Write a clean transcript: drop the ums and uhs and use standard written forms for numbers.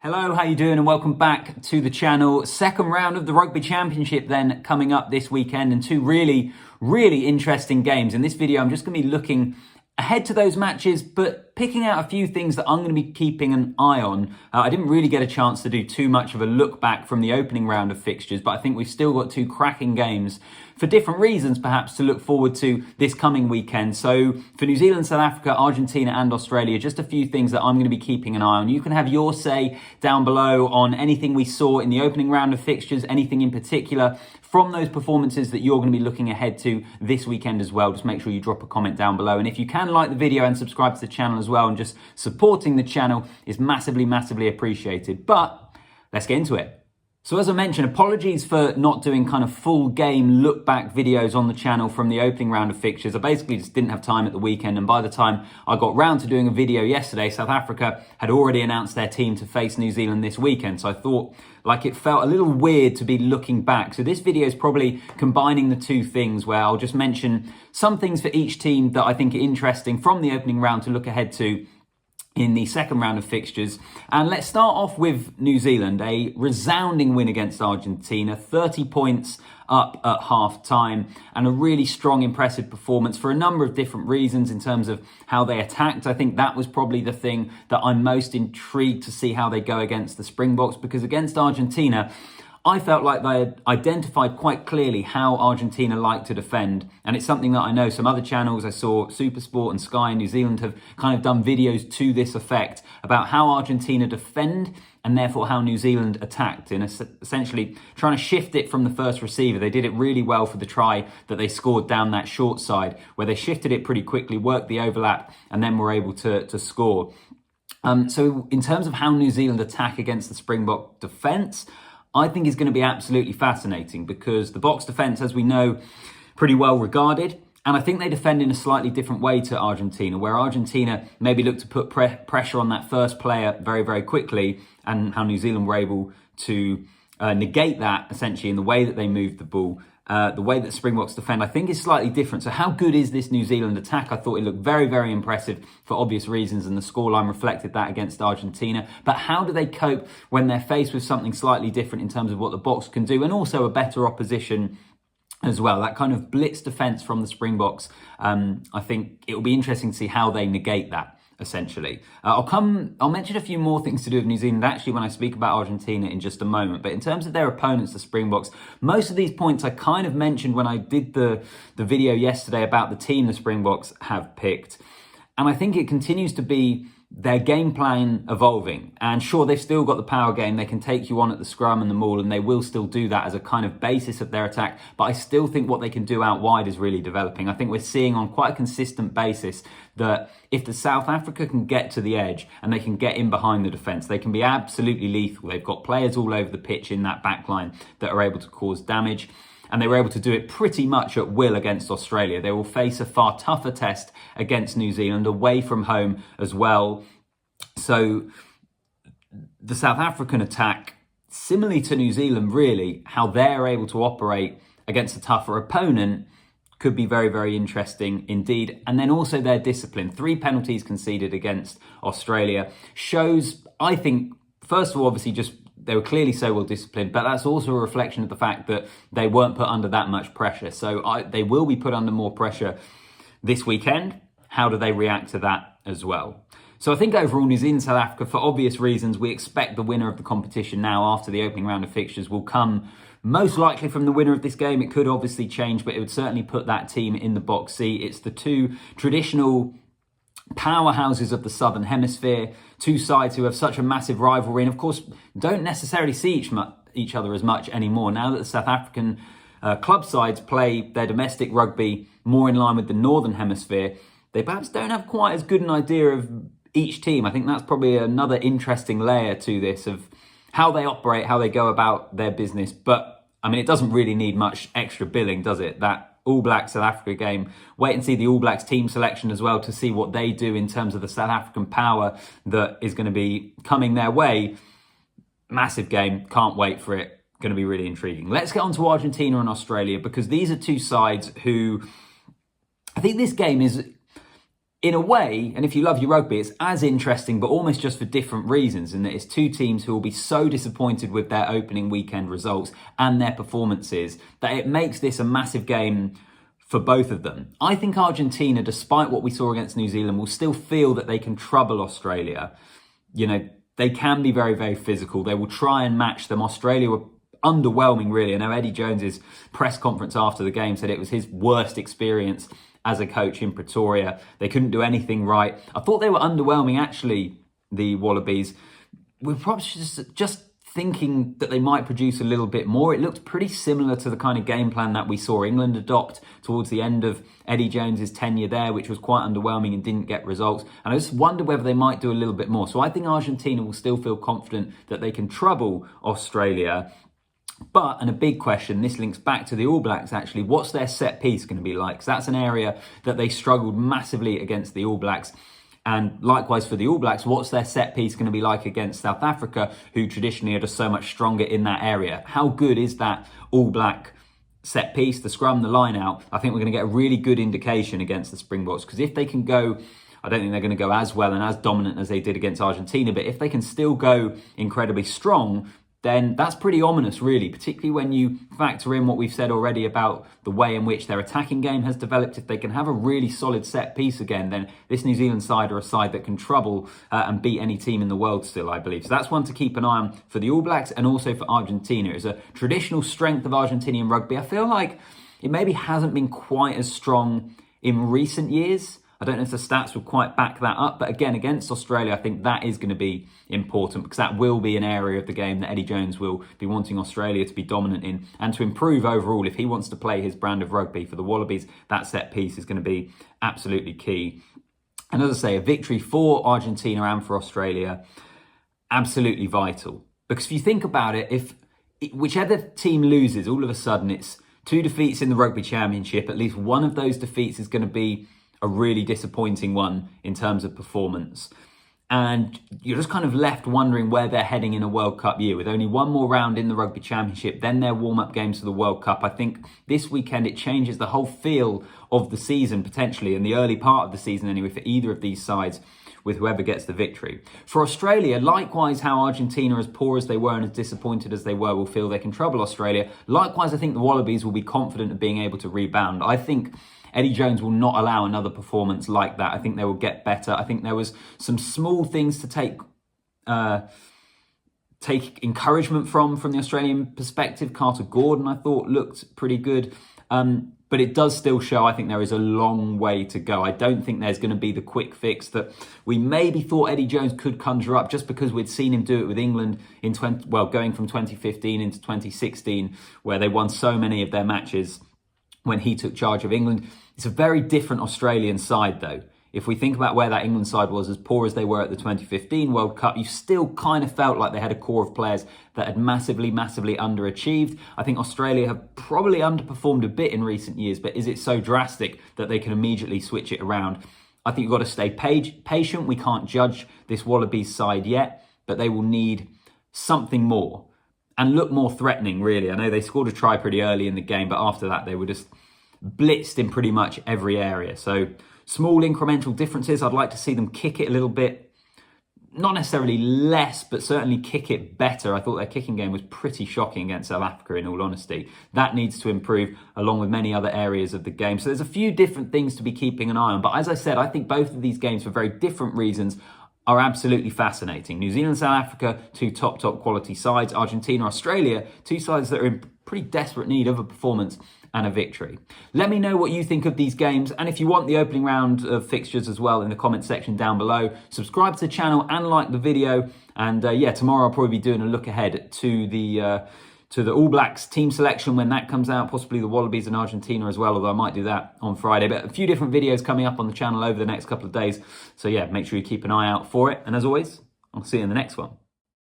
Hello, how you doing? And welcome back to the channel. Second round of the Rugby Championship then coming up this weekend, and two really interesting games. In this video, I'm just going to be looking ahead to those matches, but picking out a few things that I'm going to be keeping an eye on. I didn't really get a chance to do too much of a look back from the opening round of fixtures, but I think we've still got two cracking games for different reasons, perhaps, to look forward to this coming weekend. So for New Zealand, South Africa, Argentina and Australia, just a few things that I'm going to be keeping an eye on. You can have your say down below on anything we saw in the opening round of fixtures, anything in particular from those performances that you're going to be looking ahead to this weekend as well. Just make sure you drop a comment down below. And if you can, like the video and subscribe to the channel as well, and just supporting the channel is massively appreciated. But let's get into it. So as I mentioned, apologies for not doing kind of full game look back videos on the channel from the opening round of fixtures. I basically just didn't have time at the weekend, and by the time I got round to doing a video yesterday, South Africa had already announced their team to face New Zealand this weekend. So I thought it felt a little weird to be looking back. So this video is probably combining the two things, where I'll just mention some things for each team that I think are interesting from the opening round to look ahead to in the second round of fixtures. And let's start off with New Zealand, a resounding win against Argentina, 30 points up at half time, and a really strong, impressive performance for a number of different reasons in terms of how they attacked. I think that was probably the thing that I'm most intrigued to see how they go against the Springboks, because against Argentina, I felt like they had identified quite clearly how Argentina like to defend. And it's something that I know some other channels, I saw Supersport and Sky in New Zealand, have kind of done videos to this effect about how Argentina defend and therefore how New Zealand attacked, in essentially trying to shift it from the first receiver. They did it really well for the try that they scored down that short side, where they shifted it pretty quickly, worked the overlap, and then were able to score. So in terms of how New Zealand attack against the Springbok defence, I think is going to be absolutely fascinating, because the Boks defence, as we know, pretty well regarded. And I think they defend in a slightly different way to Argentina, where Argentina maybe looked to put pressure on that first player very quickly, and how New Zealand were able to negate that essentially in the way that they moved the ball. The way that Springboks defend, I think, is slightly different. So how good is this New Zealand attack? I thought it looked very impressive for obvious reasons, and the scoreline reflected that against Argentina. But how do they cope when they're faced with something slightly different in terms of what the Boks can do, and also a better opposition as well? That kind of blitz defence from the Springboks, I think it will be interesting to see how they negate that. Essentially, I'll mention a few more things to do with New Zealand actually when I speak about Argentina in just a moment. But in terms of their opponents, the Springboks, most of these points I kind of mentioned when I did the video yesterday about the team the Springboks have picked. And I think it continues to be their game plan evolving. And sure, they've still got the power game. They can take you on at the scrum and the maul, and they will still do that as a kind of basis of their attack. But I still think what they can do out wide is really developing. I think we're seeing on quite a consistent basis that if the South Africa can get to the edge and they can get in behind the defence, they can be absolutely lethal. They've got players all over the pitch in that back line that are able to cause damage. And they were able to do it pretty much at will against Australia. They will face a far tougher test against New Zealand, away from home as well. So the South African attack, similarly to New Zealand really, how they're able to operate against a tougher opponent, could be very interesting indeed. And then also their discipline. 3 penalties conceded against Australia shows, I think, first of all, obviously just they were clearly so well disciplined, but that's also a reflection of the fact that they weren't put under that much pressure. So they will be put under more pressure this weekend. How do they react to that as well? So I think overall, New Zealand, South Africa, for obvious reasons, we expect the winner of the competition now after the opening round of fixtures will come most likely from the winner of this game. It could obviously change, but it would certainly put that team in the box C. It's the two traditional powerhouses of the Southern Hemisphere, two sides who have such a massive rivalry, and of course don't necessarily see each other as much anymore. Now that the South African club sides play their domestic rugby more in line with the Northern Hemisphere, they perhaps don't have quite as good an idea of each team. I think that's probably another interesting layer to this, of how they operate, how they go about their business. But I mean, it doesn't really need much extra billing, does it? That All Blacks South Africa game. Wait and see the All Blacks team selection as well to see what they do in terms of the South African power that is going to be coming their way. Massive game. Can't wait for it. Going to be really intriguing. Let's get on to Argentina and Australia, because these are two sides who, I think this game is in a way, and if you love your rugby, it's as interesting, but almost just for different reasons, in that it's two teams who will be so disappointed with their opening weekend results and their performances that it makes this a massive game for both of them. I think Argentina, despite what we saw against New Zealand, will still feel that they can trouble Australia. You know, they can be very, very physical. They will try and match them. Australia were underwhelming, really. I know Eddie Jones's press conference after the game said it was his worst experience as a coach in Pretoria. They couldn't do anything right. I thought they were underwhelming, actually, the Wallabies. We're probably just thinking that they might produce a little bit more. It looked pretty similar to the kind of game plan that we saw England adopt towards the end of Eddie Jones's tenure there, which was quite underwhelming and didn't get results. And I just wonder whether they might do a little bit more. So I think Argentina will still feel confident that they can trouble Australia. But, and a big question, this links back to the All Blacks actually, what's their set piece going to be like? Because that's an area that they struggled massively against the All Blacks. And likewise for the All Blacks, what's their set piece going to be like against South Africa, who traditionally are just so much stronger in that area? How good is that All Black set piece, the scrum, the line out? I think we're going to get a really good indication against the Springboks, because if they can go, I don't think they're going to go as well and as dominant as they did against Argentina, but if they can still go incredibly strong, then that's pretty ominous, really, particularly when you factor in what we've said already about the way in which their attacking game has developed. If they can have a really solid set piece again, then this New Zealand side are a side that can trouble and beat any team in the world still, I believe. So that's one to keep an eye on for the All Blacks and also for Argentina. It's a traditional strength of Argentinian rugby. I feel like it maybe hasn't been quite as strong in recent years. I don't know if the stats would quite back that up, but again, against Australia, I think that is going to be important, because that will be an area of the game that Eddie Jones will be wanting Australia to be dominant in and to improve overall. If he wants to play his brand of rugby for the Wallabies, that set piece is going to be absolutely key. And as I say, a victory for Argentina and for Australia, absolutely vital. Because if you think about it, if whichever team loses, all of a sudden it's 2 defeats in the Rugby Championship. At least one of those defeats is going to be a really disappointing one in terms of performance. And you're just kind of left wondering where they're heading in a World Cup year, with only one more round in the Rugby Championship, then their warm-up games for the World Cup. I think this weekend it changes the whole feel of the season, potentially, in the early part of the season anyway, for either of these sides, with whoever gets the victory. For Australia, likewise, how Argentina, as poor as they were and as disappointed as they were, will feel they can trouble Australia. Likewise, I think the Wallabies will be confident of being able to rebound. I think Eddie Jones will not allow another performance like that. I think they will get better. I think there was some small things to take encouragement from the Australian perspective. Carter Gordon, I thought, looked pretty good. But it does still show, I think there is a long way to go. I don't think there's going to be the quick fix that we maybe thought Eddie Jones could conjure up, just because we'd seen him do it with England in going from 2015 into 2016, where they won so many of their matches when he took charge of England. It's a very different Australian side, though. If we think about where that England side was, as poor as they were at the 2015 World Cup, you still kind of felt like they had a core of players that had massively, massively underachieved. I think Australia have probably underperformed a bit in recent years, but is it so drastic that they can immediately switch it around? I think you've got to stay patient. We can't judge this Wallabies side yet, but they will need something more and look more threatening, really. I know they scored a try pretty early in the game, but after that, they were just blitzed in pretty much every area. So small incremental differences. I'd like to see them kick it a little bit. Not necessarily less, but certainly kick it better. I thought their kicking game was pretty shocking against South Africa, in all honesty. That needs to improve, along with many other areas of the game. So there's a few different things to be keeping an eye on. But as I said, I think both of these games, for very different reasons, are absolutely fascinating. New Zealand, South Africa, 2 top quality sides. Argentina, Australia, 2 sides that are in pretty desperate need of a performance and a victory. Let me know what you think of these games, and if you want the opening round of fixtures as well, in the comment section down below. Subscribe to the channel and like the video. And yeah, tomorrow I'll probably be doing a look ahead to the All Blacks team selection when that comes out, possibly the Wallabies and Argentina as well, although I might do that on Friday. But a few different videos coming up on the channel over the next couple of days. So yeah, make sure you keep an eye out for it. And as always, I'll see you in the next one.